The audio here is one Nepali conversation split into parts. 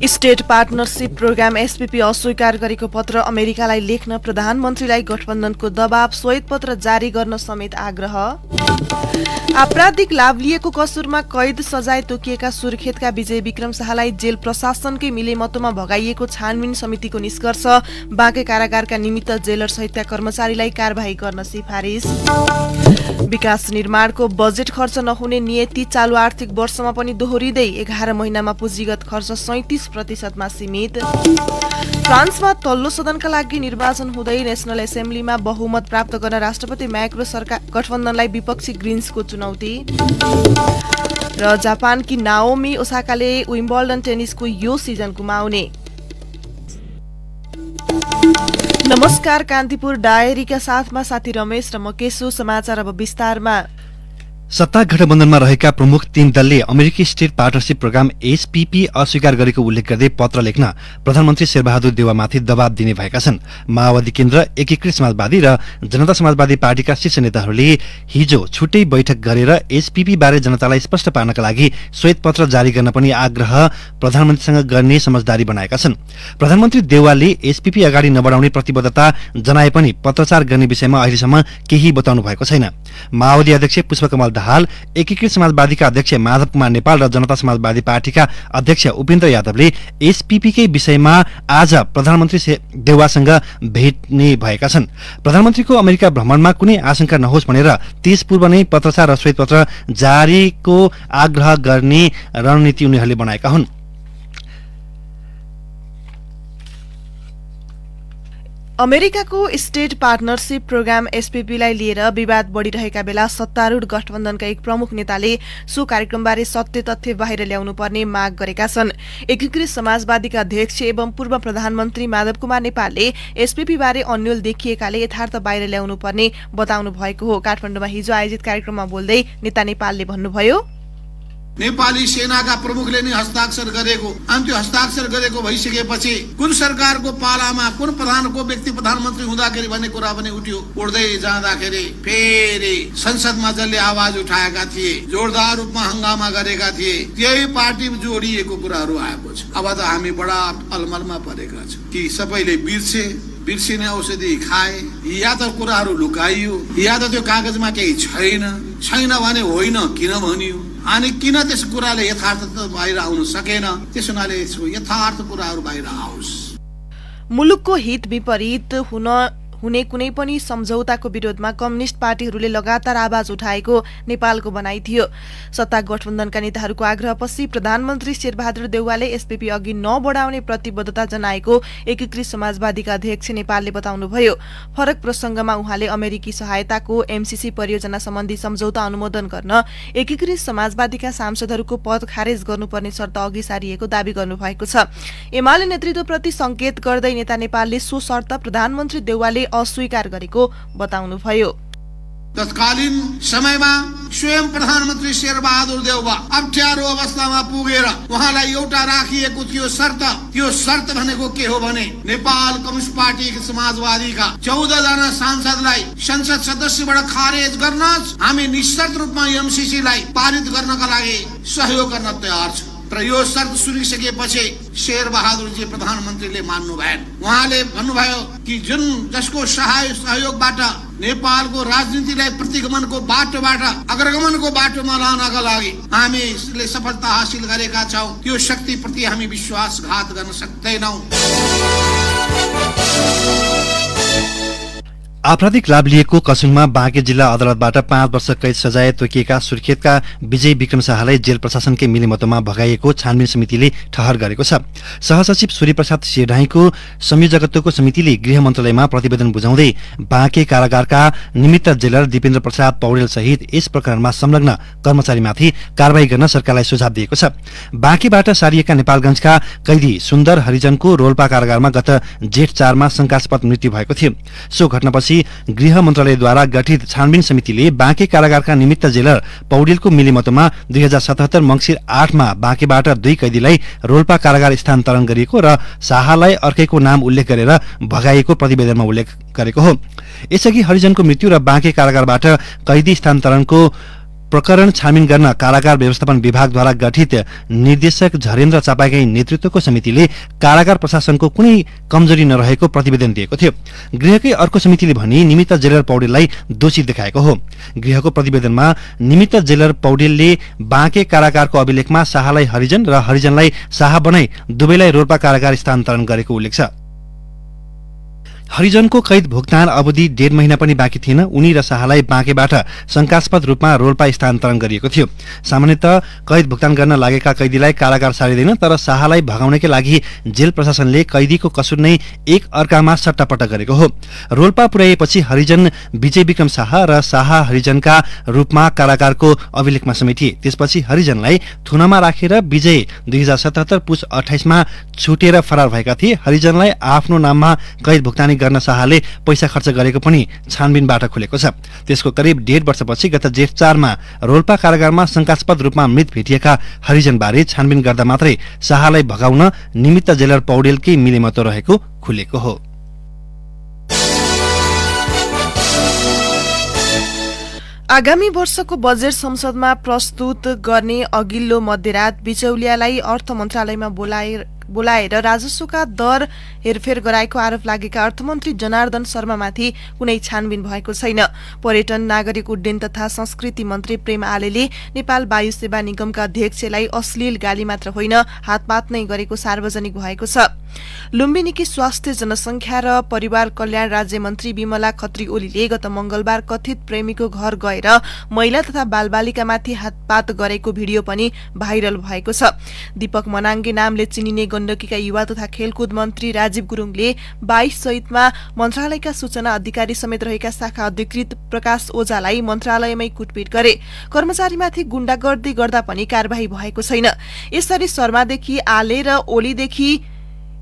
स्टेट पार्टनरशिप प्रोग्राम एसपीपी अस्वीकार गरेको पत्र अमेरिकालाई लेख्न प्रधानमन्त्रीलाई गठबन्धनको दबाव, श्वेतपत्र जारी गर्न समेत आग्रह। आपराधिक लाभ लिएको कसुरमा कैद सजाय तोकिएका सुर्खेतका विजय विक्रम शाहलाई जेल प्रशासनकै मिलेमतोमा भगाइएको छानबिन समितिको निष्कर्ष। बाँके कारागारका निमित्त जेलर सहितका कर्मचारीलाई कारबाही गर्न सिफारिस। विकास निर्माणको बजेट खर्च नहुने नियति चालु आर्थिक वर्षमा पनि दोहोरिँदै 11 महिनामा पुँजीगत खर्च 37% सीमित। फ्रान्समा तल्लो सदनका लागि निर्वाचन हुँदै नेशनल एसेम्ब्लीमा बहुमत प्राप्त गर्न राष्ट्रपति म्याक्रो सरकार गठबन्धनलाई विपक्षी ग्रिन्सको चुनौती। र जापानकी नाओमी ओसाकाले विम्बल्डन टेनिसको यो सिजन गुमाउने। नमस्कार, कान्तिपुर डायरीका साथमा साथी रमेश र म केशु। समाचार अब विस्तारमा। सत्ता गठबन्धनमा रहेका प्रमुख 3 दलले अमेरिकी स्टेट पार्टनरशिप प्रोग्राम एसपीपी अस्वीकार गरेको उल्लेख गर्दै पत्र लेख्न प्रधानमन्त्री शेरबहादुर देउवामाथि दबाव दिने भएका छन्। माओवादी केन्द्र, एकीकृत समाजवादी र जनता समाजवादी पार्टीका शीर्ष नेताहरूले हिजो छुट्टै बैठक गरेर एसपीपी बारे जनतालाई स्पष्ट पार्नका लागि श्वेतपत्र जारी गर्न पनि आग्रह प्रधानमन्त्रीसँग गर्ने समझदारी बनाएका छन्। प्रधानमन्त्री देउवाले एसपीपी अगाडि नबढाउने प्रतिबद्धता जनाए पनि पत्रचार गर्ने विषयमा अहिलेसम्म केही बताउनु भएको छैन। माओवादी अध्यक्ष पुष्पकमल दाहाल, एकीकृत समाजवादीका अध्यक्ष माधव कुमार नेपाल र जनता समाजवादी पार्टीका अध्यक्ष उपेन्द्र यादवले एसपीपीकै विषयमा आज प्रधानमन्त्री देउवासँग भेट्ने भएका छन्। प्रधानमन्त्रीको अमेरिका भ्रमणमा कुनै आशंका नहोस् भनेर त्यसपूर्व नै पत्रचार र श्वेतपत्र जारीको आग्रह गर्ने रणनीति उनीहरूले बनाएका हुन्। अमेरिकाको स्टेट पार्टनरशिप प्रोग्राम एसपीपीलाई लिएर विवाद बढ़िरहेका बेला सत्तारूढ गठबन्धनका एक प्रमुख नेताले सो कार्यक्रमबारे सत्य तथ्य बाहिर ल्याउनु पर्ने माग गरेका छन्। एकीकृत समाजवादीका अध्यक्ष एवं पूर्व प्रधानमन्त्री माधव कुमार नेपालले एसपीपी बारे अन्यल देखिएकाले यथार्थ बाहिर ल्याउनु पर्ने बताउनु भएको हो। काठमाडौँमा हिजो आयोजित कार्यक्रममा बोल्दै नेता नेपालले भन्नुभयो, नेपाली सेनाका प्रमुखले नै हस्ताक्षर गरेको, अनि त्यो हस्ताक्षर गरेको भइसकेपछि कुन सरकारको पालामा कुन प्रधानको व्यक्ति प्रधानमन्त्री हुँदाखेरि भन्ने कुरा पनि उठ्यो। उठ्दै जाँदाखेरि फेरि संसदमा जसले आवाज उठाएका थिए, जोरदार रूपमा हंगामा गरेका थिए, त्यही पार्टी जोडिएको कुराहरू आएको छ। अब त हामी बडा अलमलमा परेका छौँ कि सबैले बिर्सिने औषधि खाए, या त कुराहरू लुकाइयो, या त त्यो कागजमा केही छैन भने होइन किन भनियो, अनि किन त्यस कुराले यथार्थ बाहिर आउन सकेन। त्यस हुनाले यथार्थ कुराहरू बाहिर आओस्। मुलुकको हित विपरीत हुने कुनै पनि सम्झौताको विरोधमा कम्युनिस्ट पार्टीहरूले लगातार आवाज उठाएको नेपालको भनाइ थियो। सत्ता गठबन्धनका नेताहरूको आग्रहपछि प्रधानमन्त्री शेरबहादुर देउवाले एसपीपी अघि नबढाउने प्रतिबद्धता जनाएको एकीकृत समाजवादीका अध्यक्ष नेपालले बताउनुभयो। फरक प्रसंगमा उहाँले अमेरिकी सहायताको एमसीसी परियोजना सम्बन्धी सम्झौता अनुमोदन गर्न एकीकृत समाजवादीका सांसदहरूको पद खारेज गर्नुपर्ने शर्त अघि सारिएको दावी गर्नुभएको छ। एमाले नेतृत्वप्रति संकेत गर्दै नेता नेपालले सो शर्त प्रधानमन्त्री देउवाले अस्वीकार गरेको बताउनुभयो। तत्कालीन समयमा स्वयं प्रधानमन्त्री शेरबहादुर देउवा अप्ठ्यारो अवस्थामा पुगेर उहाँलाई एउटा राखिएको थियो शर्त। त्यो शर्त भनेको के हो भने नेपाल कम्युनिस्ट पार्टी समाजवादीका 14 जना सांसदलाई संसद सदस्यबाट खारेज गर्न हामी निश्चित रूपमा एमसीसी लाई पारित गर्नका लागि सहयोग गर्न तयार छौं। तर यो शर्त सुनिसकेपछि शेरबहादुरजी प्रधानमन्त्रीले मान्नु भएन। उहाँले भन्नुभयो कि जुन जसको सहयोगबाट नेपालको राजनीतिलाई प्रतिगमनको बाटोबाट अग्रगमनको बाटोमा लानका लागि हामीले सफलता हासिल गरेका छौं, त्यो शक्तिप्रति हामी विश्वासघात गर्न सक्दैनौं। आपराधिक लाभ लिएको कसुरमा बाँके जिल्ला अदालतबाट 5 वर्ष कैद सजाय तोकिएका सुर्खेतका विजय विक्रम शाहलाई जेल प्रशासनकै मिलेमतोमा भगाइएको छानबिन समितिले ठहर गरेको छ। सहसचिव सूर्यप्रसाद शेरढाईको संयोजकत्वको समितिले गृह मन्त्रालयमा प्रतिवेदन बुझाउँदै बाँके कारागारका निमित्त जेलर दिपेन्द्र प्रसाद पौडेल सहित यस प्रकरणमा संलग्न कर्मचारीमाथि कारबाही गर्न सरकारलाई सुझाव दिएको छ। बाँकेबाट सारिएका नेपालगञ्जका कैदी सुन्दर हरिजनको रोल्पा कारागारमा गत जेठ 4 मा शंकास्पद मृत्यु भएको थियो। सो घटनापछि गृह मन्त्रालयद्वारा गठित छानबिन समितिले बाँके कारागारका निमित्त जेलर पौडेलको मिलेमतोमा 2077 मंसिर 8 मा बाँकेबाट 2 कैदीलाई रोल्पा कारागार स्थानान्तरण गरिएको र शाहलाई अर्कैको नाम उल्लेख गरेर भगाइएको प्रतिवेदनमा उल्लेख गरेको हो। यसअघि हरिजनको मृत्यु र बाँके कारागारबाट कैदी स्थानान्तरणको प्रकरण छानबिन गर्न कारागार व्यवस्थापन विभागद्वारा गठित निर्देशक झरेन्द्र चापागाई नेतृत्वको समितिले कारागार प्रशासनको कुनै कमजोरी नरहेको प्रतिवेदन दिएको थियो। गृहकै अर्को समितिले भने निमित्त जेलर पौडेललाई दोषी देखाएको हो। गृहको प्रतिवेदनमा निमित्त जेलर पौडेलले बाँके कारागारको अभिलेखमा शाहलाई हरिजन र हरिजनलाई शाह बनाई दुवैलाई रोल्पा कारागार स्थानान्तरण गरेको उल्लेख छ। हरिजनको कैद भुक्तान अवधि 1.5 महिना पनि बाँकी थिएन। उनी र शाहलाई बाँकेबाट शंकास्पद रूपमा रोल्पा स्थानान्तरण गरिएको थियो। सामान्यतः कैद भुक्तान गर्न लागेका कैदीलाई कारागार सारिँदैन, तर शाहलाई भगाउनकै लागि जेल प्रशासनले कैदीको कसुर नै एक अर्कामा सट्टापट्टा गरेको हो। रोल्पा पुर्याएपछि हरिजन विजय विक्रम शाह र शाह हरिजनका रूपमा कारागारको अभिलेखमा समेटिए। त्यसपछि हरिजनलाई थुनामा राखेर विजय 2077 पुस 28 मा छुटेर फरार भएका थिए। हरिजनलाई आफ्नो नाममा कैद भुक्तानी गर्न शाहले पैसा खर्च गरेको पनि छानबिनबाट खुलेको छ। त्यसको करिब 1.5 वर्षपछि गत जेठ 4 मा रोल्पा कारागारमा शंकास्पद रूपमा मृत भेटिएका हरिजनबारे छानबिन गर्दा मात्रै शाहलाई भगाउन निमित्त जेलर पौडेलकै मिलेमतो रहेको खुलेको हो। आगामी वर्षको बजेट संसदमा प्रस्तुत गर्ने अघिल्लो मध्यरात बिचौलियालाई अर्थ मन्त्रालयमा बोलाएर राजस्वका दर हेरफेर गराएको आरोप लागेका अर्थमन्त्री जनार्दन शर्मामाथि कुनै छानबिन भएको छैन। पर्यटन, नागरिक उड्डयन तथा संस्कृति मन्त्री प्रेम आलेले नेपाल वायु सेवा निगमका अध्यक्षलाई अश्लील गाली मात्र होइन, हातपात नै गरेको सार्वजनिक भएको छ। लुम्बिनीकी स्वास्थ्य, जनसंख्या र परिवार कल्याण राज्य मन्त्री विमला खत्री ओलीले गत मंगलबार कथित प्रेमीको घर गएर महिला तथा बालबालिकामाथि हातपात गरेको भिडियो पनि भाइरल भएको छ। दीपक मनाङ्गे नामले चिनिने गण्डकीका युवा तथा खेलकुद मन्त्री राजीव गुरुङले 22 चैतमा मन्त्रालयका सूचना अधिकारी समेत रहेका शाखा अधिकृत प्रकाश ओझालाई मन्त्रालयमै कुटपिट गरे। कर्मचारीमाथि गुण्डागर्दी गर्दा पनि कारबाही भएको छैन। यसरी शर्मादेखि आले र ओलीदेखि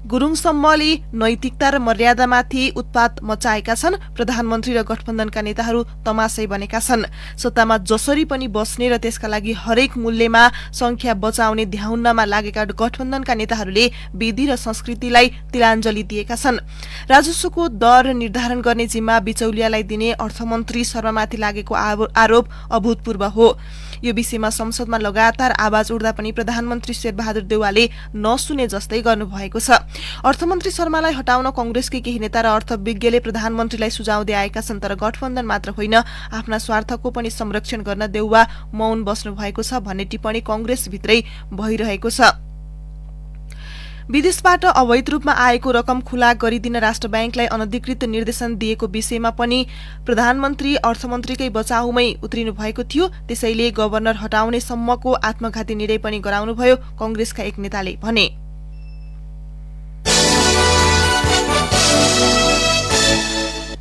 गुरुङसम्मले नैतिकता र मर्यादामाथि उत्पात मचाएका छन्। प्रधानमन्त्री र गठबन्धनका नेताहरू तमासै बनेका छन्। सत्तामा जसरी पनि बस्ने र त्यसका लागि हरेक मूल्यमा संख्या बचाउने ध्याउन्नमा लागेका गठबन्धनका नेताहरूले विधि र संस्कृतिलाई तिलाञ्जली दिएका छन्। राजस्वको दर निर्धारण गर्ने जिम्मा बिचौलियालाई दिने अर्थमन्त्री शर्मामाथि लागेको आरोप अभूतपूर्व हो। यो विषयमा संसदमा लगातार आवाज उठ्दा पनि प्रधानमन्त्री शेरबहादुर देउवाले नसुने जस्तै गर्नुभएको छ। अर्थमन्त्री शर्मालाई हटाउन कंग्रेसकै केही नेता र अर्थविज्ञले प्रधानमन्त्रीलाई सुझाव दिएका छन्, तर गठबन्धन मात्र होइन, आफ्ना स्वार्थको पनि संरक्षण गर्न देउवा मौन बस्नु भएको छ भन्ने टिप्पणी कंग्रेसभित्रै भइरहेको छ। विदेशबाट अवैध रूपमा आएको रकम खुला गरिदिन राष्ट्र ब्याङ्कलाई अनधिकृत निर्देशन दिएको विषयमा पनि प्रधानमन्त्री अर्थमन्त्रीकै बचाउमै उत्रिनु भएको थियो। त्यसैले गभर्नर हटाउने सम्मको आत्मघाती निर्णय पनि गराउनुभयो, कंग्रेसका एक नेताले भने।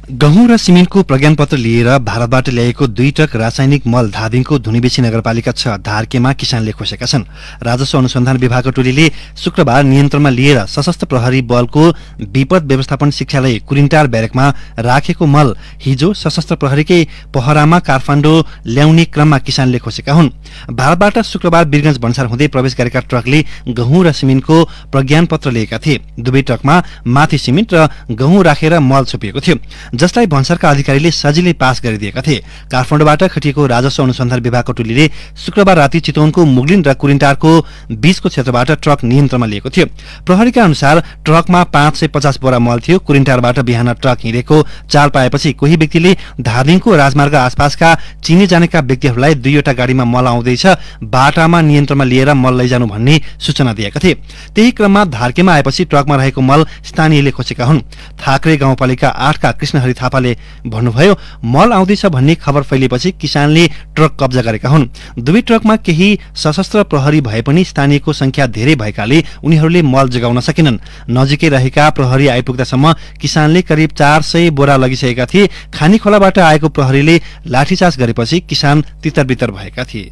गहुँ र सिमेन्टको प्रज्ञापत्र लिएर भारतबाट ल्याएको 2 ट्रक रासायनिक मल धादिङको धुनीबेसी नगरपालिका 6 धारकेमा किसानले खोसेका छन्। राजस्व अनुसन्धान विभागको टोलीले शुक्रबार नियन्त्रणमा लिएर सशस्त्र प्रहरी बलको विपद व्यवस्थापन शिक्षालय कुरिन्टार ब्यारेकमा राखेको मल हिजो सशस्त्र प्रहरीकै पहरामा काठमाडौँ ल्याउने क्रममा किसानले खोसेका हुन्। भारतबाट शुक्रबार वीरगञ्ज भन्सार हुँदै प्रवेश गरेका ट्रकले गहुँ र सिमेन्टको प्रज्ञापत्र लिएका थिए। दुवै ट्रकमा माथि सिमेन्ट र गहुँ राखेर मल छोपिएको थियो, जसलाई भन्सारका अधिकारीले सजिलै पास गरिदिएका थिए। काठमाडौँबाट खटिएको राजस्व अनुसन्धान विभागको टोलीले शुक्रबार राति चितवनको मुगलिन र कुरिन्टारको बीचको क्षेत्रबाट ट्रक नियन्त्रणमा लिएको थियो। प्रहरीका अनुसार ट्रकमा 550 बोरा मल थियो। कुरिन्टारबाट बिहान ट्रक हिँडेको चाल पाएपछि कोही व्यक्तिले धादिङको राजमार्ग आसपासका चिने जानेका व्यक्तिहरूलाई 2वटा गाडीमा मल आउँदैछ, बाटामा नियन्त्रणमा लिएर मल लैजानु भन्ने सूचना दिएका थिए। त्यही क्रममा धारकेमा आएपछि ट्रकमा रहेको मल स्थानीयले खोसेका हुन्। थाक्रे गाउँपालिका 8 का कृष्ण हरि थापाले भन्नुभयो, मल आउँदैछ भन्ने खबर फैलिएपछि किसानले ट्रक कब्जा गरेका हुन्। दुवै ट्रकमा केही सशस्त्र प्रहरी भए पनि स्थानीयको संख्या धेरै भएकाले उनीहरूले मल जगाउन सकेनन्। नजिकै रहेका प्रहरी आइपुग्दासम्म किसानले करिब 400 बोरा लगिसकेका थिए। खानीखोलाबाट आएको प्रहरीले लाठीचार्ज गरेपछि किसान तितरबितर भएका थिए।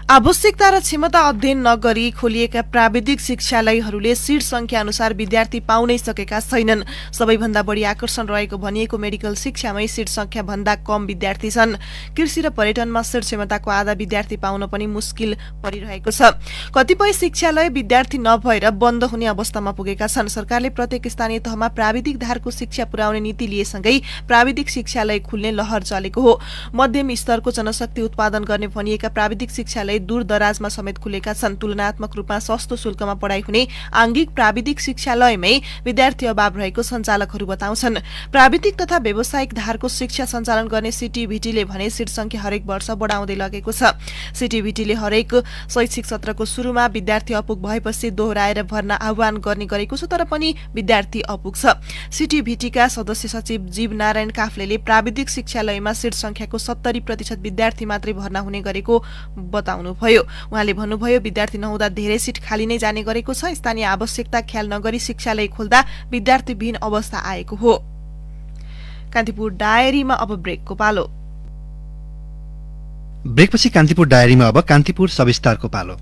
आवश्यकता र क्षमता अध्ययन नगरी खोलिएका प्राविधिक शिक्षालयहरूले सीट संख्या अनुसार विद्यार्थी पाउनै सकेका छैनन्। सबैभन्दा बढी आकर्षण रहेको भनिएको मेडिकल शिक्षामै सीट संख्या भन्दा कम विद्यार्थी छन्। कृषि र पर्यटनमा सीट क्षमताको आधा विद्यार्थी पाउन पनि मुस्किल परिरहेको छ। कतिपय शिक्षालय विद्यार्थी नभएर बन्द हुने अवस्थामा पुगेका छन्। सरकारले प्रत्येक स्थानीय तहमा प्राविधिक धारको शिक्षा पुर्याउने नीति लिएसँगै प्राविधिक शिक्षालय खुल्ने लहर चलेको हो। मध्यम स्तरको जनशक्ति उत्पादन गर्ने भनिएका प्राविधिक शिक्षालय दूर दराजमा समेत खुलेका छन्। तुलनात्मक रूपमा सस्तो शुल्कमा पढाइ हुने आंगिक प्राविधिक शिक्षालयमै विद्यार्थी अभाव रहेको सञ्चालकहरू बताउँछन्। प्राविधिक तथा व्यावसायिक धारको शिक्षा सञ्चालन गर्ने सीटीभीटीले भने सीट संख्या हरेक वर्ष बढाउँदै लगेको छ। सीटीभीटीले हरेक शैक्षिक सत्रको सुरुमा विद्यार्थी अपुग भएपछि दोहोऱ्याएर भर्ना आह्वान गर्ने गरेको छ, तर पनि विद्यार्थी अपुग छ। सीटीभीटीका सदस्य सचिव जीव नारायण काफ्लेले प्राविधिक शिक्षालयमा सीट संख्याको 70% विद्यार्थी मात्रै भर्ना हुने गरेको बताउनुभयो। उहाँले भन्नुभयो, विद्यार्थी नहुँदा धेरै सीट खाली नै जाने गरेको छ। स्थानीय आवश्यकता ख्याल नगरी शिक्षालय खोल्दा विद्यार्थीविहीन अवस्था आएको हो। कान्तिपुर डायरीमा अब ब्रेकको पालो। ब्रेकपछि कान्तिपुर डायरीमा अब कान्तिपुर सविस्तारको पालो।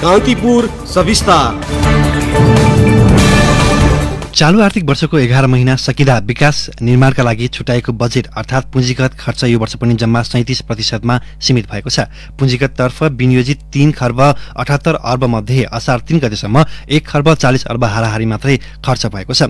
कान्तिपुर सविस्तार। चालू आर्थिक वर्षको 11 महिना सकिँदा विकास निर्माणका लागि छुट्याएको बजेट अर्थात् पुँजीगत खर्च यो वर्ष पनि जम्मा 37% सीमित भएको छ। पुँजीगत तर्फ विनियोजित 3 खर्ब 78 अर्ब मध्ये असार 3 गतेसम्म 1 खर्ब 40 अर्ब हाराहारी मात्रै खर्च भएको छ।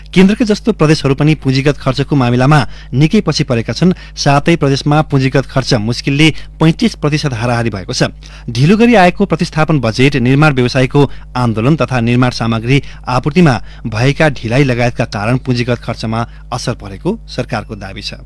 केन्द्रकै जस्तो प्रदेशहरू पनि पुँजीगत खर्चको मामिलामा निकै पछि परेका छन्। सातै प्रदेशमा पुँजीगत खर्च मुस्किलले 35% हाराहारी भएको छ। ढिलो गरी आएको प्रतिस्थापन बजेट निर्माण व्यवसायको आन्दोलन तथा निर्माण सामग्री आपूर्तिमा भएका ढिलाइ लगायतका कारण पुँजीगत खर्चमा असर परेको सरकारको दाबी छ।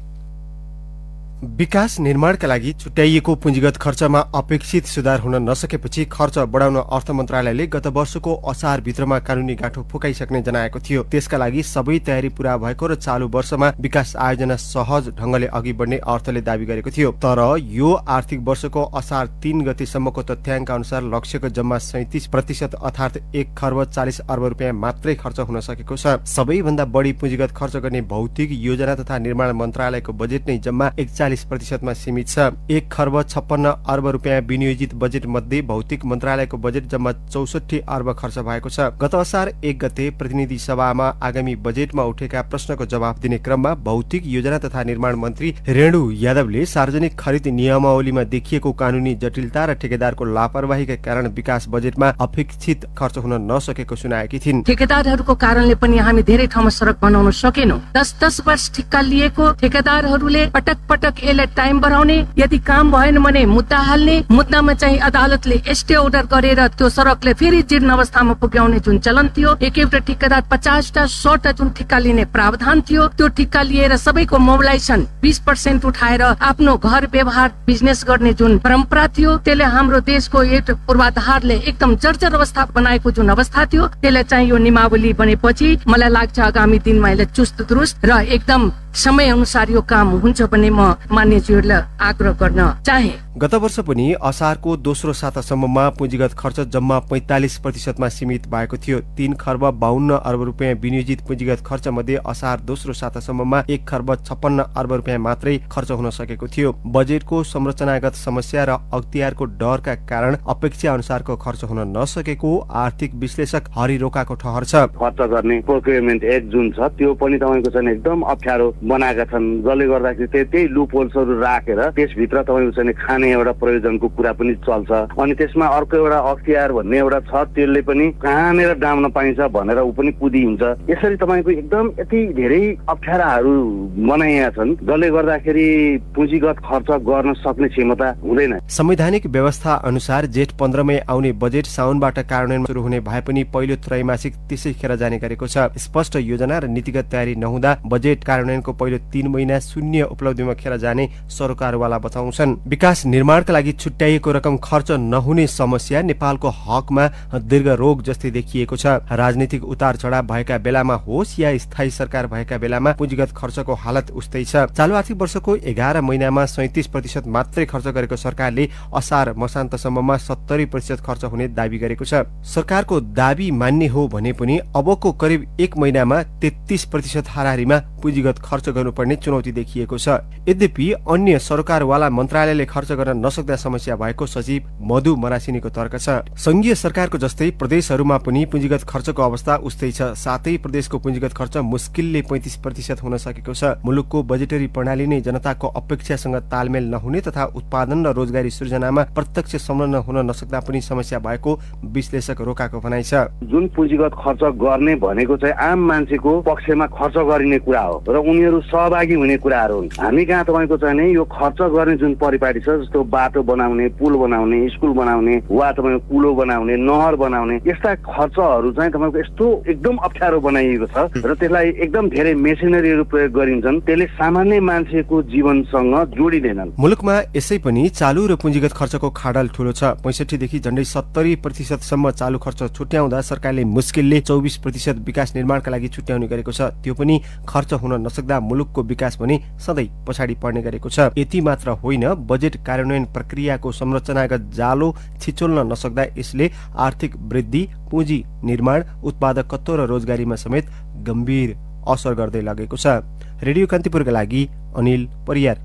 विकास निर्माणका लागि छुट्याइएको पुँजीगत खर्चमा अपेक्षित सुधार हुन नसकेपछि खर्च बढाउन अर्थ मन्त्रालयले गत वर्षको असार भित्रमा कानूनी गाँठो फुकाइसक्ने जनाएको थियो। त्यसका लागि सबै तयारी पूरा भएको र चालू वर्षमा विकास आयोजना सहज ढंगले अघि बढ्ने अर्थले दावी गरेको थियो। तर यो आर्थिक वर्षको असार 3 गतेसम्मको तथ्याङ्क अनुसार लक्ष्यको जम्मा 37% अर्थात् 1 खर्ब 40 अर्ब रुपियाँ मात्रै खर्च हुन सकेको छ। सबैभन्दा बढी पुँजीगत खर्च गर्ने भौतिक योजना तथा निर्माण मन्त्रालयको बजेट नै जम्मा 41% मा सीमित छ। 1 खर्ब 56 अर्ब रुपियाँ विनियोजित बजेट मध्ये भौतिक मन्त्रालयको बजेट जम्मा 64 अर्ब खर्च भएको छ। गत असार 1 गते प्रतिनिधि सभामा आगामी बजेटमा उठेका प्रश्नको जवाफ दिने क्रममा भौतिक योजना तथा निर्माण मन्त्री रेणु यादवले सार्वजनिक खरिद नियमावलीमा देखिएको कानूनी जटिलता र ठेकेदारको लापरवाहीका कारण विकास बजेटमा अपेक्षित खर्च हुन नसकेको सुनाएकी थिइन्। ठेकेदारहरूको कारणले पनि हामी धेरै ठाउँमा सडक बनाउन सकेनौं। 10-10 वर्ष ठिक्का लिएको ठेकेदारहरूले पटक पटक यसलाई टाइम बढाउने, यदि काम भएन भने मुद्दा हाल्ने, मुद्दामा चाहिँ अदालतले स्टे अर्डर गरेर त्यो सडकले फेरि जीर्ण अवस्थामा पुर्याउने जुन चलन थियो। एउटा ठेकेदार 50टा 100टा जुन ठिक्का लिने प्रावधान थियो, त्यो ठिक्का लिएर सबैको मोबिलाइजेसन 20% उठाएर आफ्नो घर व्यवहार बिजनेस गर्ने जुन परम्परा थियो, त्यसले हाम्रो देशको एक पूर्वाधारले एकदम जर्जर अवस्था बनाएको जुन अवस्था थियो, त्यसले चाहिँ यो नियमावली बनेपछि मलाई लाग्छ आगामी दिनमा यसले चुस्त दुरुस्त र एकदम समय अनुसार यो काम हुन्छ भन्ने म मान्यज्यूहरूलाई आग्रह गर्न चाहे। गत वर्ष पनि असारको दोस्रो सातासम्ममा पुँजीगत खर्च जम्मा 45% मा सीमित भएको थियो। 3 खर्ब 52 अर्ब रुपियाँ विनियोजित पुँजीगत खर्च मध्ये असार दोस्रो सातासम्ममा 1 खर्ब 56 अर्ब रुपियाँ मात्रै खर्च हुन सकेको थियो। बजेटको संरचनागत समस्या र अख्तियारको डरका कारण अपेक्षा अनुसारको खर्च हुन नसकेको आर्थिक विश्लेषक हरि रोकाको ठहर छ। खर्च गर्ने प्रोक्युरमेन्ट एक्ट जुन छ त्यो पनि तपाईको चाहिँ एकदम अप्ठ्यारो बनाएका छन्, जसले गर्दाखेरि त्यही लुपहोल्सहरू राखेर त्यसभित्र तपाईँको चाहिँ खाने एउटा प्रयोजनको कुरा पनि चल्छ। अनि त्यसमा अर्को एउटा अख्तियार भन्ने एउटा छ, त्यसले पनि कहाँनिर डाम्न पाइन्छ भनेर ऊ पनि कुदी हुन्छ। यसरी तपाईँको एकदम यति धेरै अप्ठ्याराहरू बनाइएका छन्, जसले गर्दाखेरि पुँजीगत खर्च गर्न सक्ने क्षमता हुँदैन। संवैधानिक व्यवस्था अनुसार जेठ 15 मै आउने बजेट साउनबाट कार्यान्वयन सुरु हुने भए पनि पहिलो त्रैमासिक त्यसैखेर जाने गरेको छ। स्पष्ट योजना र नीतिगत तयारी नहुँदा बजेट कार्यान्वयनको पहिलो 3 महिना शून्य उपलब्धिमा खेर जाने सरकारवाला बताउँछन्। विकास निर्माणका लागि छुट्याइएको रकम खर्च नहुने समस्या नेपालको हकमा दीर्घ रोग जस्तै देखिएको छ। राजनीतिक उतार चढाव भएका बेलामा होस् या स्थायी सरकार भएका बेलामा पुँजीगत खर्चको हालत उस्तै छ। चालु आर्थिक वर्षको 11 महिनामा 37% मात्रै खर्च गरेको सरकारले असार मसान्तसम्ममा 70% खर्च हुने दाबी गरेको छ। सरकारको दाबी मान्ने हो भने पनि अबको करिब 1 महिनामा 33% हाराहारीमा पुँजीगत खर्च गर्नुपर्ने चुनौती देखिएको छ। यद्यपि अन्य सरकारवाला मन्त्रालयले खर्च गर्न नसक्दा समस्या भएको सचिव मधु मरासिनीको तर्क छ। संघीय सरकारको जस्तै प्रदेशहरूमा पनि पुँजीगत खर्चको अवस्था उस्तै छ। साथै प्रदेशको पुँजीगत खर्च मुस्किलले 35% हुन सकेको छ। मुलुकको बजेटरी प्रणाली नै जनताको अपेक्षासँग तालमेल नहुने तथा उत्पादन र रोजगारी सृजनामा प्रत्यक्ष संलग्न हुन नसक्दा पनि समस्या भएको विश्लेषक रोकाको भनाइ छ। जुन पुँजीगत खर्च गर्ने भनेको चाहिँ आम मान्छेको पक्षमा खर्च गरिने कुरा हो र उनीहरू सहभागी हुने कुराहरू हुन्। हामी कहाँ तपाईँको चाहिँ नि यो खर्च गर्ने जुन परिपाटी छ, जस्तो बाटो बनाउने, पुल बनाउने, स्कुल बनाउने वा तपाईँको कुलो बनाउने, नहर बनाउने, यस्ता खर्चहरू चाहिँ तपाईँको यस्तो एकदम अप्ठ्यारो बनाइएको छ र त्यसलाई एकदम धेरै मेसिनरीहरू प्रयोग गरिन्छन्। त्यसले सामान्य मान्छेको जीवनसँग जोडिँदैनन्। मुलुकमा यसै पनि चालु र पुँजीगत खर्चको खाडल ठूलो छ। 65 देखि झण्डै 70% सम्म चालु खर्च छुट्याउँदा सरकारले मुस्किलले 24% विकास निर्माणका लागि छुट्याउने गरेको छ। त्यो पनि खर्च हुन नसक्दा मुलुकको विकास पनि सधैँ पछाडि पर्ने गरेको छ। यति मात्र होइन, बजेट कार्यान्वयन प्रक्रियाको संरचनागत जालो छिचोल्न नसक्दा यसले आर्थिक वृद्धि, पुँजी निर्माण, उत्पादकत्व र रोजगारीमा समेत गम्भीर असर गर्दै लगेको छ। रेडियो कान्तिपुरका लागि अनिल परियार।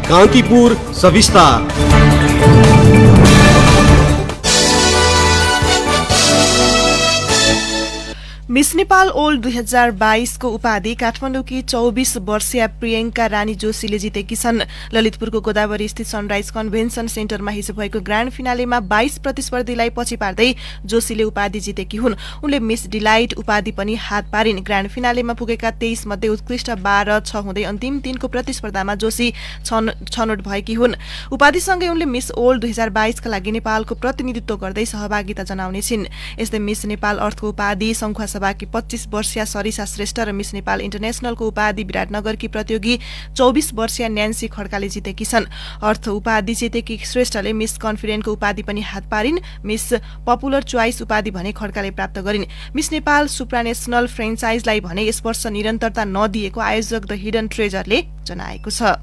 कान्तिपुर सविस्तार। मिस नेपाल ओल्ड 2022 को उपाधि काठमाडौँकी 24 वर्षीय प्रियंका रानी जोशीले जितेकी छन्। ललितपुरको गोदावरी स्थित सनराइज कन्भेन्सन सेन्टरमा हिजो भएको ग्रान्ड फिनालेमा 22 प्रतिस्पर्धीलाई पछि पार्दै जोशीले उपाधि जितेकी हुन्। उनले मिस डिलाइट उपाधि पनि हात पारिन्। ग्रान्ड फिनालेमा पुगेका 23 मध्ये उत्कृष्ट 12-6 हुँदै अन्तिम 3 को प्रतिस्पर्धामा जोशी छनौट भएकी हुन्। उपाधिसँगै उनले मिस ओल्ड 2022 का लागि नेपालको प्रतिनिधित्व गर्दै सहभागिता जनाउने छिन्। यस्तै मिस नेपाल अर्थको उपाधि संखुवा सभाकी 25 वर्षीय सरिसा श्रेष्ठ र मिस नेपाल इन्टरनेशनलको उपाधि विराटनगरकी प्रतियोगी 24 वर्षीय न्यान्सी खड्काले जितेकी छन्। अर्थ उपाधि जितेकी श्रेष्ठले मिस कन्फिडेन्टको उपाधि पनि हात पारिन्। मिस पपुलर चोइस उपाधि भने खड्काले प्राप्त गरिन्। मिस नेपाल सुप्रानेशनल फ्रेन्चाइजलाई भने यस वर्ष निरन्तरता नदिएको आयोजक द हिडन ट्रेजरले जनाएको छ।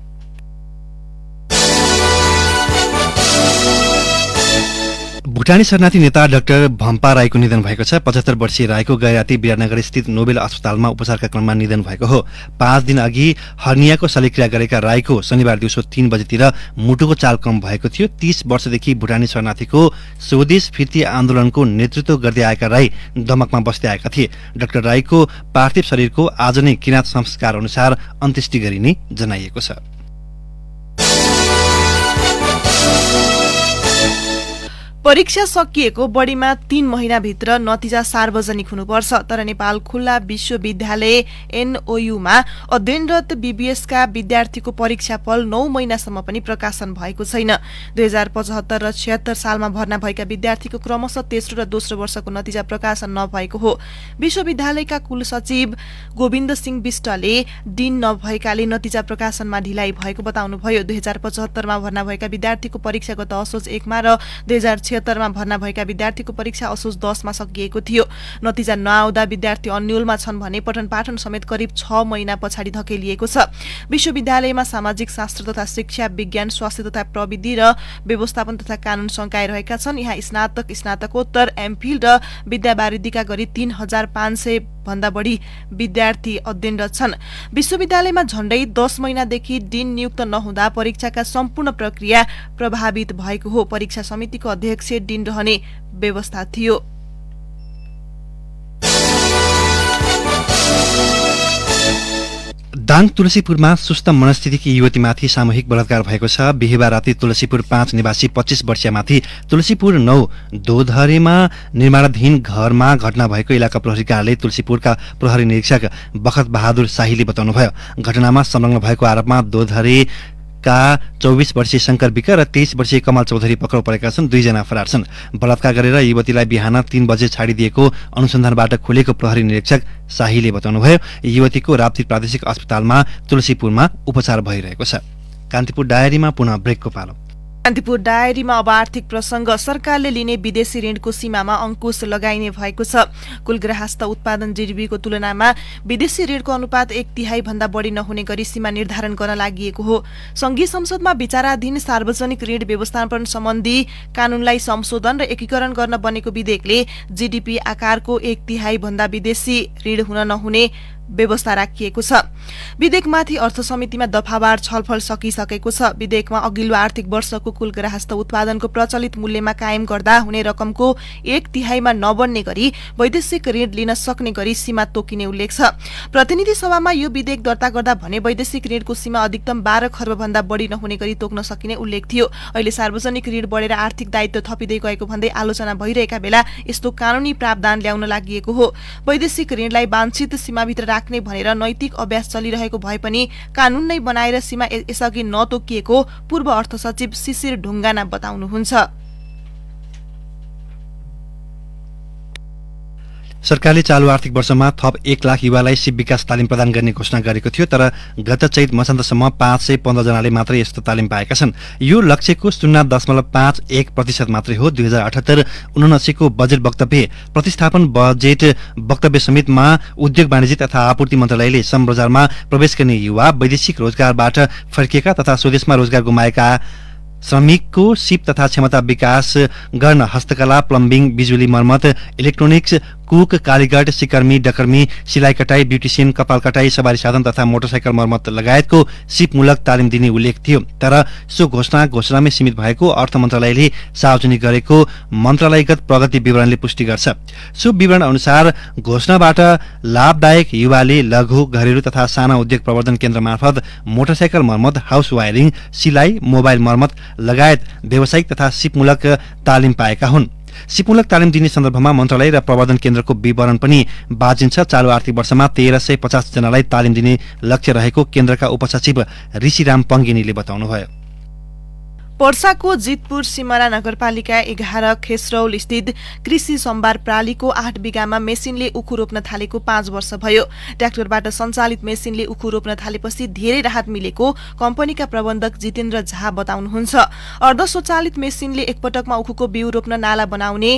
भुटानी शरणार्थी नेता डाक्टर भम्पा राईको निधन भएको छ। 75 वर्षीय राईको गए राति विराटनगर स्थित नोबेल अस्पतालमा उपचारका क्रममा निधन भएको हो। 5 दिन अघि हर्नियाको शल्यक्रिया गरेका राईको शनिबार दिउँसो 3 बजेतिर मुटुको चाल कम भएको थियो। 30 वर्षदेखि भुटानी शरणार्थीको स्वदेश फिर्ती आन्दोलनको नेतृत्व गर्दै आएका राई दमकमा बस्दै आएका थिए। डाक्टर राईको पार्थिव शरीरको आज नै किराँत संस्कार अनुसार अन्त्येष्टि गरिने जनाइएको छ। परीक्षा सकिएको बढीमा 3 महिनाभित्र नतिजा सार्वजनिक हुनुपर्छ। तर नेपाल खुल्ला विश्वविद्यालय एनओयूमा अध्ययनरत बीबीएसका विद्यार्थीको परीक्षाफल 9 महिनासम्म पनि प्रकाशन भएको छैन। 2075 र 76 सालमा भर्ना भएका विद्यार्थीको क्रमशः तेस्रो र दोस्रो वर्षको नतिजा प्रकाशन नभएको हो। विश्वविद्यालयका कुलसचिव गोविन्द सिंह विष्टले दिन नभएकाले नतिजा प्रकाशनमा ढिलाइ भएको बताउनुभयो। 2075 मा भर्ना भएका विद्यार्थीको परीक्षा गत असोज 1 मा र 2076 मा भर्ना भएका विद्यार्थीको परीक्षा असोज 10 मा सकिएको थियो। नतिजा नआउँदा विद्यार्थी अन्यलमा छन् भने पठन पाठन समेत करिब 6 महिना पछाडि धकेलिएको छ। विश्वविद्यालयमा सामाजिक शास्त्र तथा शिक्षा, विज्ञान, स्वास्थ्य तथा प्रविधि र व्यवस्थापन तथा कानून संकाय रहेका छन्। यहाँ स्नातक, स्नातकोत्तर, एमफिल र विद्यावारिधिका गरी 3500 भन्दा बढी विद्यार्थी अध्ययनरत छन्। विश्वविद्यालयमा झण्डै 10 महिनादेखि डिन नियुक्त नहुँदा परीक्षाका सम्पूर्ण प्रक्रिया प्रभावित भएको हो। परीक्षा समितिको अध्यक्ष डिन रहने व्यवस्था थियो। दाङ तुलसीपुरमा सुस्त मनस्थितिकी युवतीमाथि सामूहिक बलात्कार भएको छ। बिहिबार राति तुलसीपुर 5 निवासी 25 वर्षीयमाथि तुलसीपुर 9 दोधरेमा निर्माणाधीन घरमा घटना भएको इलाका प्रहरी कार्यालय तुलसीपुरका प्रहरी निरीक्षक बखत बहादुर शाहीले बताउनुभयो। घटनामा संलग्न भएको आरोपमा दोधरे का 24 वर्षीय शंकर विक र 23 वर्षीय कमल चौधरी पक्राउ परेका छन्। 2 जना फरार छन्। बलात्कार गरेर युवतीलाई बिहान 3 बजे छाडिदिएको अनुसन्धानबाट खुलेको प्रहरी निरीक्षक शाहीले बताउनुभयो। युवतीको राप्ती प्रादेशिक अस्पतालमा तुलसीपुरमा उपचार भइरहेको छ। कान्तिपुर डायरीमा पुनः ब्रेकको पालो। कान्तिपुर डायरीमा अब आर्थिक प्रसंग। सरकारले लिने विदेशी ऋणको सीमामा अंकुश लगाइने भएको छ। कुल गृहस्थ उत्पादन जीडीपीको तुलनामा विदेशी ऋणको अनुपात 1/3 भन्दा बढी नहुने गरी सीमा निर्धारण गर्न लागि हो। संघीय संसदमा विचाराधीन सार्वजनिक ऋण व्यवस्थापन सम्बन्धी कानूनलाई संशोधन र एकीकरण गर्न बनेको विधेयकले जीडीपी आकारको 1/3 भन्दा विदेशी ऋण हुन नहुने व्यवस्था राखिएको छ। विधेयकमाथि अर्थ समितिमा दफावार छलफल सकिसकेको छ। विधेयकमा अघिल्लो आर्थिक वर्षको कुल गृहस्थ उत्पादनको प्रचलित मूल्यमा कायम गर्दा हुने रकमको 1/3 नबढ्ने गरी वैदेशिक ऋण लिन सक्ने गरी सीमा तोकिने उल्लेख छ। प्रतिनिधि सभामा यो विधेयक दर्ता गर्दा भने वैदेशिक ऋणको सीमा अधिकतम 12 खर्ब भन्दा बढी नहुने गरी तोक्न सकिने उल्लेख थियो। अहिले सार्वजनिक ऋण बढेर आर्थिक दायित्व थपिँदै गएको भन्दै आलोचना भइरहेका बेला यस्तो कानूनी प्रावधान ल्याउन लागि हो। वैदेशिक ऋणलाई वाञ्छित सीमाभित्र राख्ने भनेर नैतिक अभ्यास चलिरहेको भए पनि कानून नै बनाएर सीमा यसअघि नतोकिएको पूर्व अर्थ सचिव शिशिर ढुङ्गाना बताउनुहुन्छ। सरकारले चालु आर्थिक वर्षमा थप 1 लाख युवालाई सिप विकास तालिम प्रदान गर्ने घोषणा गरेको थियो, तर गत चैत मसान्तसम्म 515 जनाले मात्रै यस्तो तालिम पाएका छन्। यो लक्ष्यको 0.51% मात्रै हो। 2078-79 को बजेट वक्तव्य प्रतिस्थापन बजेट वक्तव्य समेतमा उद्योग वाणिज्य तथा आपूर्ति मन्त्रालयले श्रम बजारमा प्रवेश गर्ने युवा, वैदेशिक रोजगारबाट फर्किएका तथा स्वदेशमा रोजगार गुमाएका श्रमिकको सिप तथा क्षमता विकास गर्न हस्तकला, प्लम्बिङ, बिजुली मर्मत, इलेक्ट्रोनिक्स, कुक, कालीगढ, सिकर्मी, डकर्मी, सिलाइ कटाई, ब्युटिसियन, कपाल कटाई, सवारी साधन तथा मोटरसाइकल मर्मत लगायतको सिपमूलक तालिम दिने उल्लेख थियो। तर सो घोषणामै सीमित भएको अर्थ मन्त्रालयले सार्वजनिक गरेको मन्त्रालयगत प्रगति विवरणले पुष्टि गर्छ। सो विवरण अनुसार घोषणाबाट लाभदायक युवाले लघु, घरेलु तथा साना उद्योग प्रवर्धन केन्द्र मार्फत मोटरसाइकल मर्मत, हाउस वायरिङ, सिलाइ, मोबाइल मर्मत लगायत व्यावसायिक तथा सिपमूलक तालिम पाएका हुन्। सिपमूलक तालिम दिने सन्दर्भमा मन्त्रालय र प्रवर्धन केन्द्रको विवरण पनि बाजिन्छ। चालु आर्थिक वर्षमा 1350 जनालाई तालिम दिने लक्ष्य रहेको केन्द्रका उपसचिव ऋषिराम पङ्गिनीले बताउनुभयो। पर्साको जितपुर सिमरा नगरपालिका 11 खेसरौल स्थित कृषि सम्भार प्रालीको 8 बिघामा मेसिनले उखु रोप्न थालेको 5 वर्ष भयो। ट्र्याक्टरबाट सञ्चालित मेसिनले उखु रोप्न थालेपछि धेरै राहत मिलेको कम्पनीका प्रबन्धक जितेन्द्र झा बताउनुहुन्छ। अर्धस्वचालित मेसिनले एकपटकमा उखुको बिउ रोप्न नाला बनाउने,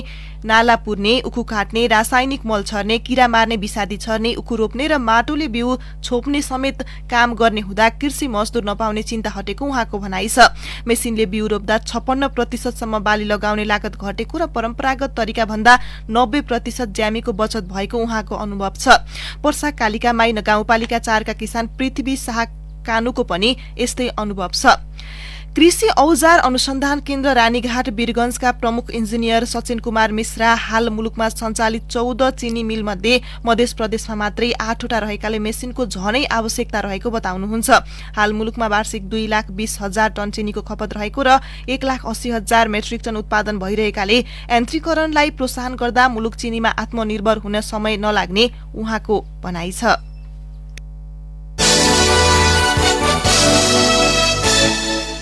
नाला पुर्ने, उखु काट्ने, रासायनिक मल छर्ने, किरा मार्ने, विषादी छर्ने, उखु रोप्ने र माटोले बिउ छोप्ने समेत काम गर्ने हुँदा कृषि मजदुर नपाउने चिन्ता हटेको उहाँको भनाइ छ। मेसिनले बिउ रोप्दा 56% सम्म बाली लगाउने लागत घटेको र परम्परागत तरिका भन्दा 90% ज्यामीको बचत भएको उहाँको अनुभव छ। पर्सा कालिकामाई गाउँपालिका 4 का किसान पृथ्वी शाह कानुको पनि यस्तै अनुभव छ। कृषि औजार अनुसन्धान केन्द्र रानीघाट वीरगंजका प्रमुख इन्जिनियर सचिन कुमार मिश्रा हाल मुलुकमा सञ्चालित 14 चिनी मिल मध्ये मध्य प्रदेशमा मात्रै 8वटा रहेकाले मेसिनको झनै आवश्यकता रहेको बताउनुहुन्छ। हाल मुलुकमा वार्षिक 2,20,000 टन चिनीको खपत रहेको र 1,80,000 मेट्रिक टन उत्पादन भइरहेकाले यन्त्रीकरणलाई प्रोत्साहन गर्दा मुलुक चिनीमा आत्मनिर्भर हुन समय नलाग्ने उहाँको भनाइ छ।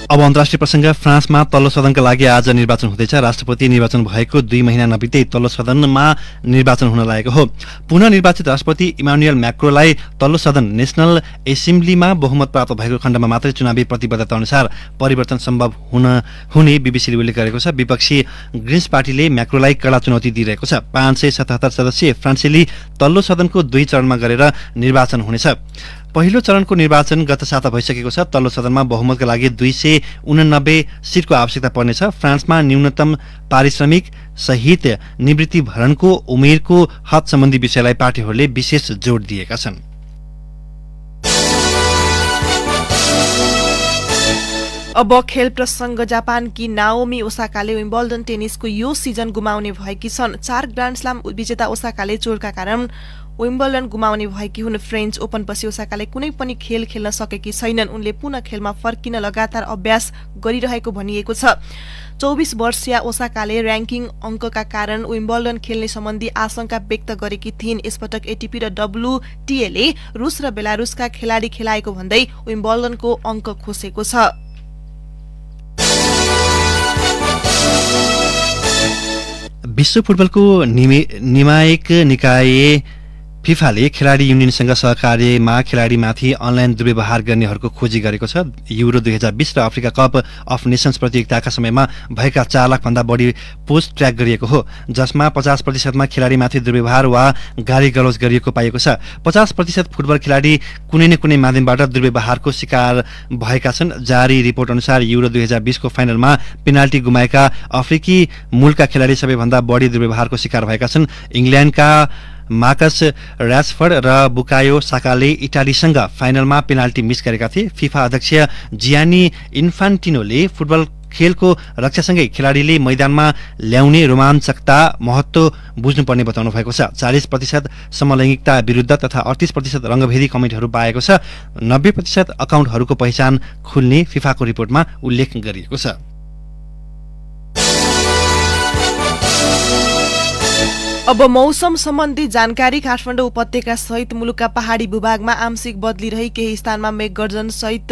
अब अन्तर्राष्ट्रिय प्रसंग। फ्रान्समा तल्लो सदनका लागि आज निर्वाचन हुँदैछ। राष्ट्रपति निर्वाचन भएको 2 महिना नबित्दै तल्लो सदनमा निर्वाचन हुन लागेको हो। पुनः निर्वाचित राष्ट्रपति इमानुएल म्याक्रोलाई तल्लो सदन नेशनल एसेम्ब्लीमा बहुमत प्राप्त भएको खण्डमा मात्रै चुनावी प्रतिबद्धता अनुसार परिवर्तन सम्भव हुने बीबीसीले उल्लेख गरेको छ। विपक्षी ग्रिन्स पार्टीले म्याक्रोलाई कड़ा चुनौती दिइरहेको छ। 577 सदस्यीय फ्रान्सेली तल्लो सदनको 2 चरणमा गरेर निर्वाचन हुनेछ। पहिलो चरणको निर्वाचन गत साता भइसकेको छ। तल्लो सदनमा बहुमतका लागि 289 सिटको आवश्यकता पर्नेछ। फ्रान्समा न्यूनतम पारिश्रमिक सहित निवृत्ति भरणको उमेरको हद सम्बन्धी विषयलाई पार्टीहरूले विशेष जोड दिएका छन्। अब खेल प्रसंग। जापानकी नाओमी ओसाकाले विम्बल्डन टेनिसको यो सिजन गुमाउने भएकी छन्। 4 ग्रान्ड स्लाम विजेता ओसाकाले चोटका कारण विम्बल्डन गुमाउने भएकी हुन्। फ्रेन्च ओपनपछि ओसाकाले कुनै पनि खेल खेल्न सकेकी छैनन्। उनले पुनः खेलमा फर्किन लगातार अभ्यास गरिरहेको भनिएको छ। 24 वर्षीय ओसाकाले र्याङ्किङ अङ्कका कारण विम्बल्डन खेल्ने सम्बन्धी आशंका व्यक्त गरेकी थिइन्। यसपटक एटीपी र डब्ल्युटीएले रुस र बेलारुसका खेलाडी खेलाएको भन्दै विम्बल्डनको अङ्क खोसेको छ। विश्व फुटबलको नियामक निकाय फिफाले खेलाडी युनियनसँग सहकार्यमा खेलाडीमाथि अनलाइन दुर्व्यवहार गर्नेहरूको खोजी गरेको छ। युरो 2020 र अफ्रिका कप अफ नेसन्स प्रतियोगिताका समयमा भएका 4 लाखभन्दा बढी पोस्ट ट्र्याक गरिएको हो, जसमा 50% खेलाडीमाथि दुर्व्यवहार वा गाली गलौज गरिएको पाइएको छ। 50% फुटबल खेलाडी कुनै न कुनै माध्यमबाट दुर्व्यवहारको शिकार भएका छन्। जारी रिपोर्ट अनुसार युरो 2020 को फाइनलमा पेनाल्टी गुमाएका अफ्रिकी मूलका खेलाडी सबैभन्दा बढी दुर्व्यवहारको शिकार भएका छन्। इङ्ल्यान्डका मार्कस र्याशफोर्ड र बुकायो साकाले इटालीसँग फाइनलमा पेनाल्टी मिस गरेका थिए। फिफा अध्यक्ष जियानी इन्फान्टिनोले फुटबल खेलको रक्षासँगै खेलाडीले मैदानमा ल्याउने रोमाञ्चकता महत्त्व बुझ्नुपर्ने बताउनु भएको छ। 40% समलैङ्गिकता विरुद्ध तथा 38% रङ्गभेदी कमेन्टहरू पाएको छ। 90% अकाउन्टहरूको पहिचान खुल्ने फिफाको रिपोर्टमा उल्लेख गरिएको छ। अब मौसम सम्बन्धी जानकारी। काठमाडौँ उपत्यका सहित मुलुकका पहाडी भूभागमा आंशिक बदली रही केही स्थानमा मेघगर्जन सहित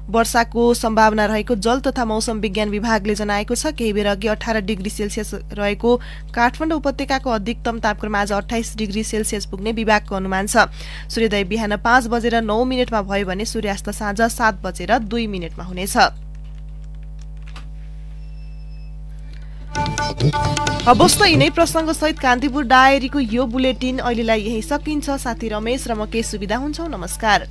वर्षाको सम्भावना रहेको जल तथा मौसम विज्ञान विभागले जनाएको छ। केही बेर अघि 18 डिग्री सेल्सियस रहेको काठमाडौँ उपत्यकाको अधिकतम तापक्रम आज 28 डिग्री सेल्सियस पुग्ने विभागको अनुमान छ। सूर्योदय बिहान 5:09 भयो भने सूर्यास्त साँझ 7:02 हुनेछ। अवस्था यिनै प्रसंग सहित कान्तिपुर डायरीको यो बुलेटिन अहिलेलाई यही सकिन्छ। साथी रमेश र म के सुविधा हुन्छौ। नमस्कार।